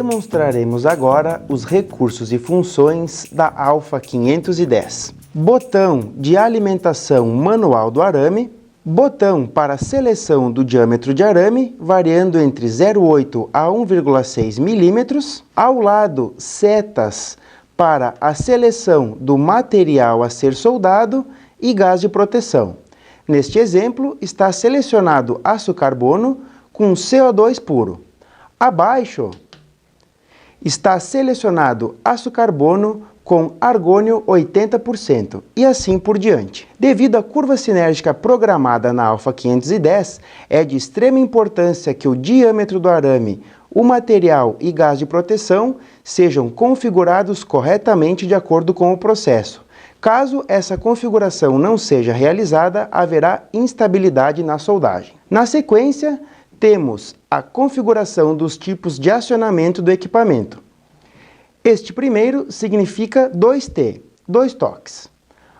Demonstraremos agora os recursos e funções da Alfa 510. Botão de alimentação manual do arame, botão para seleção do diâmetro de arame, variando entre 0,8 a 1,6 milímetros, ao lado setas para a seleção do material a ser soldado e gás de proteção. Neste exemplo, está selecionado aço carbono com CO2 puro. Abaixo está selecionado aço carbono com argônio 80% e assim por diante. Devido à curva sinérgica programada na Alfa 510, é de extrema importância que o diâmetro do arame, o material e gás de proteção sejam configurados corretamente de acordo com o processo. Caso essa configuração não seja realizada, haverá instabilidade na soldagem. Na sequência, temos a configuração dos tipos de acionamento do equipamento. Este primeiro significa 2T, 2 toques.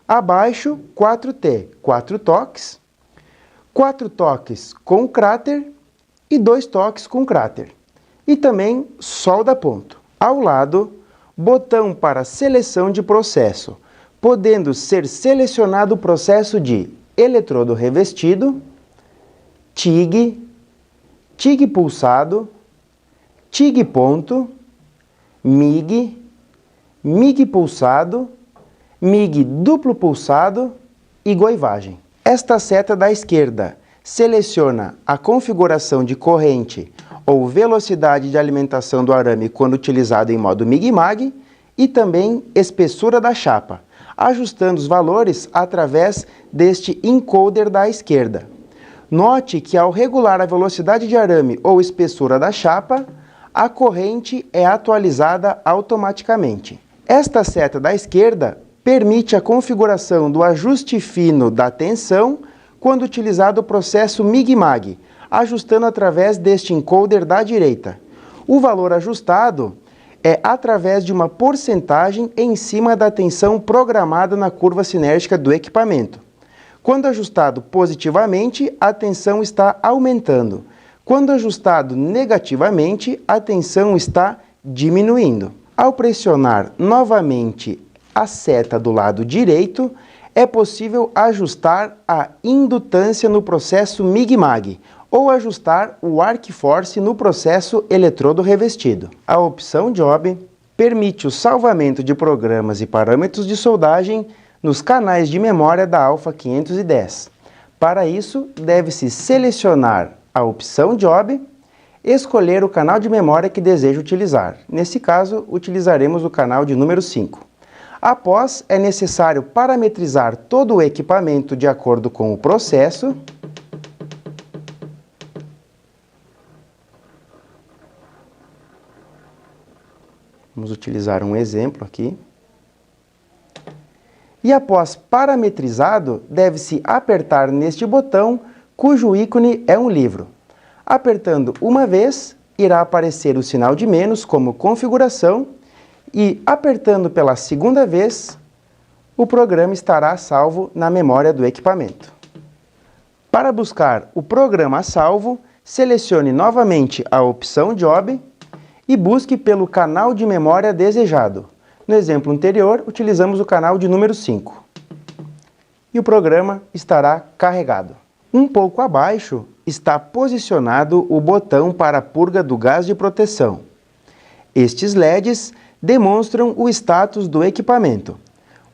Abaixo, 4T, 4 toques. 4 toques com cráter e 2 toques com cráter. E também solda ponto. Ao lado, botão para seleção de processo, podendo ser selecionado o processo de eletrodo revestido, TIG, TIG pulsado, TIG ponto, MIG, MIG pulsado, MIG duplo pulsado e goivagem. Esta seta da esquerda seleciona a configuração de corrente ou velocidade de alimentação do arame quando utilizado em modo MIG-MAG e também espessura da chapa, ajustando os valores através deste encoder da esquerda. Note que ao regular a velocidade de arame ou espessura da chapa, a corrente é atualizada automaticamente. Esta seta da esquerda permite a configuração do ajuste fino da tensão quando utilizado o processo MIG-MAG, ajustando através deste encoder da direita. O valor ajustado é através de uma porcentagem em cima da tensão programada na curva sinérgica do equipamento. Quando ajustado positivamente, a tensão está aumentando. Quando ajustado negativamente, a tensão está diminuindo. Ao pressionar novamente a seta do lado direito, é possível ajustar a indutância no processo MIG-MAG ou ajustar o arc force no processo eletrodo revestido. A opção Job permite o salvamento de programas e parâmetros de soldagem nos canais de memória da Alfa 510. Para isso, deve-se selecionar a opção Job, escolher o canal de memória que deseja utilizar. Nesse caso, utilizaremos o canal de número 5. Após, é necessário parametrizar todo o equipamento de acordo com o processo. Vamos utilizar um exemplo aqui. E após parametrizado, deve-se apertar neste botão, cujo ícone é um livro. Apertando uma vez, irá aparecer o sinal de menos como configuração e apertando pela segunda vez, o programa estará salvo na memória do equipamento. Para buscar o programa salvo, selecione novamente a opção Job e busque pelo canal de memória desejado. No exemplo anterior, utilizamos o canal de número 5. E o programa estará carregado. Um pouco abaixo está posicionado o botão para a purga do gás de proteção. Estes LEDs demonstram o status do equipamento.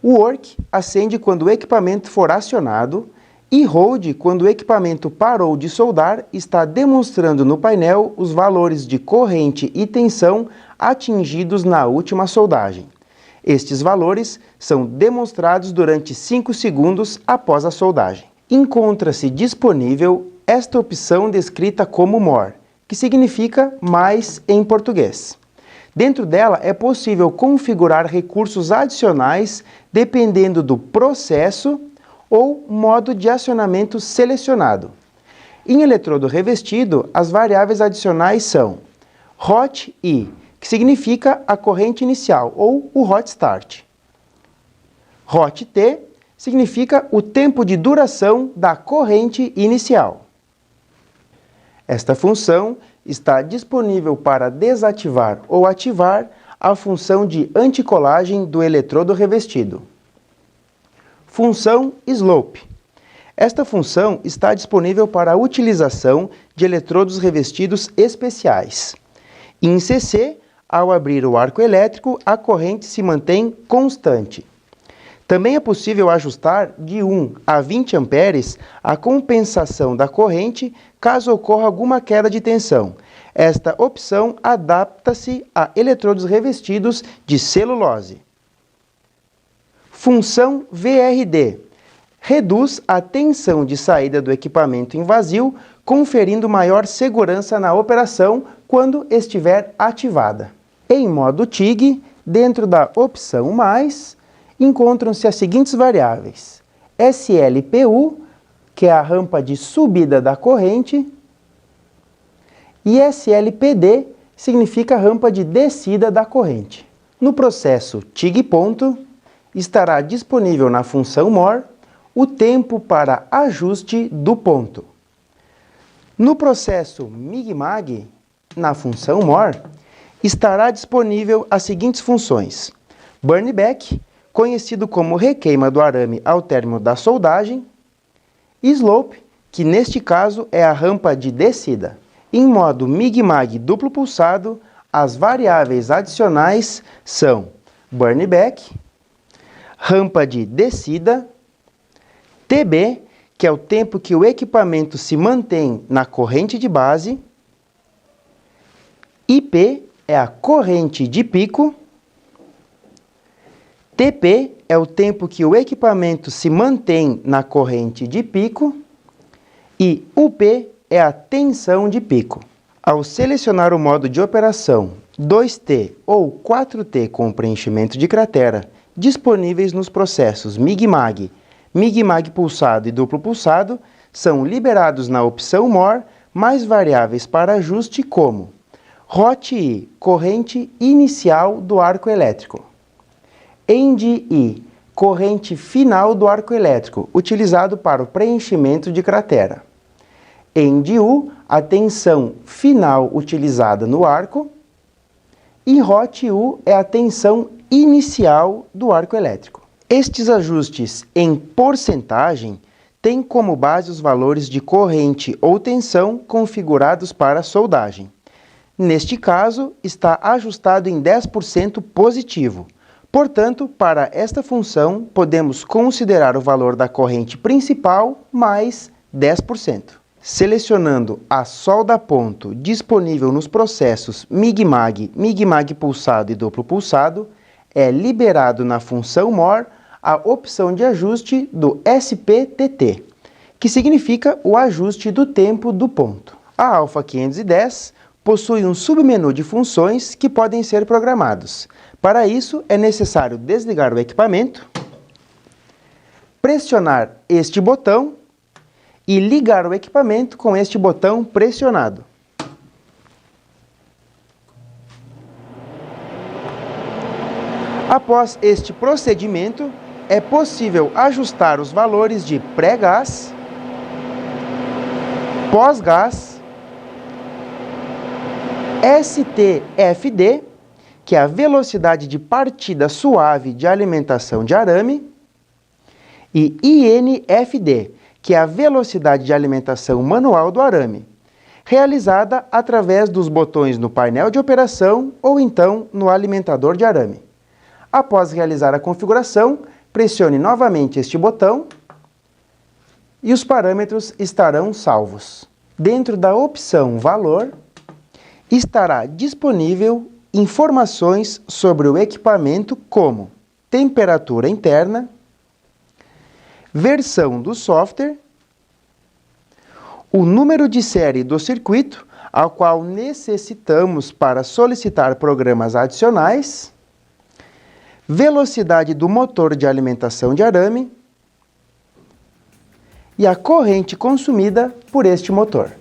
O Work acende quando o equipamento for acionado e Hold quando o equipamento parou de soldar, está demonstrando no painel os valores de corrente e tensão atingidos na última soldagem. Estes valores são demonstrados durante 5 segundos após a soldagem. Encontra-se disponível esta opção descrita como More, que significa mais em português. Dentro dela é possível configurar recursos adicionais dependendo do processo ou modo de acionamento selecionado. Em eletrodo revestido, as variáveis adicionais são Hot I, que significa a corrente inicial, ou o Hot Start. Hot T significa o tempo de duração da corrente inicial. Esta função está disponível para desativar ou ativar a função de anticolagem do eletrodo revestido. Função Slope. Esta função está disponível para a utilização de eletrodos revestidos especiais. Em CC, ao abrir o arco elétrico, a corrente se mantém constante. Também é possível ajustar de 1 a 20 amperes a compensação da corrente caso ocorra alguma queda de tensão. Esta opção adapta-se a eletrodos revestidos de celulose. Função VRD. Reduz a tensão de saída do equipamento em vazio, conferindo maior segurança na operação quando estiver ativada. Em modo TIG, dentro da opção mais, encontram-se as seguintes variáveis: SLPU, que é a rampa de subida da corrente, e SLPD significa a rampa de descida da corrente. No processo TIG ponto, estará disponível na função MOR o tempo para ajuste do ponto. No processo MIG-MAG, na função MOR, estará disponível as seguintes funções: Burn Back, conhecido como requeima do arame ao término da soldagem, e Slope, que neste caso é a rampa de descida. Em modo MIG-MAG duplo pulsado, as variáveis adicionais são Burn Back, rampa de descida, TB, que é o tempo que o equipamento se mantém na corrente de base, IP é a corrente de pico, TP é o tempo que o equipamento se mantém na corrente de pico e UP é a tensão de pico. Ao selecionar o modo de operação 2T ou 4T com preenchimento de cratera disponíveis nos processos MIG-MAG, MIG-MAG pulsado e duplo pulsado, são liberados na opção MOR mais variáveis para ajuste como ROT-I, corrente inicial do arco elétrico, END-I, corrente final do arco elétrico, utilizado para o preenchimento de cratera, END-U, a tensão final utilizada no arco, e ROT-U é a tensão inicial do arco elétrico. Estes ajustes em porcentagem têm como base os valores de corrente ou tensão configurados para a soldagem. Neste caso, está ajustado em 10% positivo. Portanto, para esta função, podemos considerar o valor da corrente principal mais 10%. Selecionando a solda ponto disponível nos processos MIG-MAG, MIG-MAG pulsado e duplo pulsado, é liberado na função MOR a opção de ajuste do SPTT, que significa o ajuste do tempo do ponto. A Alpha 510 possui um submenu de funções que podem ser programados. Para isso, é necessário desligar o equipamento, pressionar este botão e ligar o equipamento com este botão pressionado. Após este procedimento, é possível ajustar os valores de pré-gás, pós-gás, STFD, que é a velocidade de partida suave de alimentação de arame, e INFD, que é a velocidade de alimentação manual do arame, realizada através dos botões no painel de operação ou então no alimentador de arame. Após realizar a configuração, pressione novamente este botão e os parâmetros estarão salvos. Dentro da opção Valor, estará disponível informações sobre o equipamento como temperatura interna, versão do software, o número de série do circuito, ao qual necessitamos para solicitar programas adicionais, velocidade do motor de alimentação de arame e a corrente consumida por este motor.